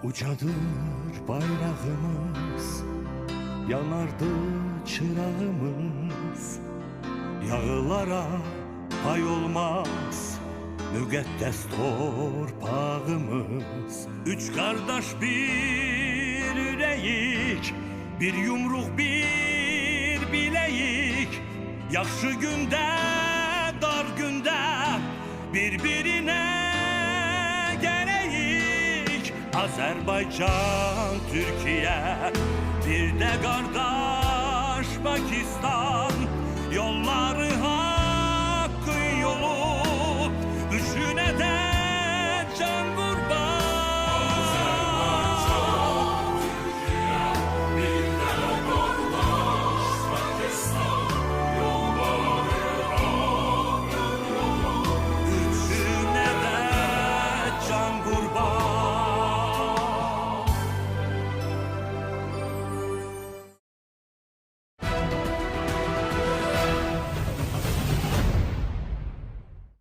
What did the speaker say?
Ucadır bayrağımız, yanardı çırağımız. Yağılara pay olmaz müqəddəs torpağımız. Üç kardeş bir ürəyik, bir yumruq bir biləyik. Yaxşı gündə, dar gündə bir-birinə gələyik. Azərbaycan, Türkiyə, bir də qardaş Pakistan. Yollar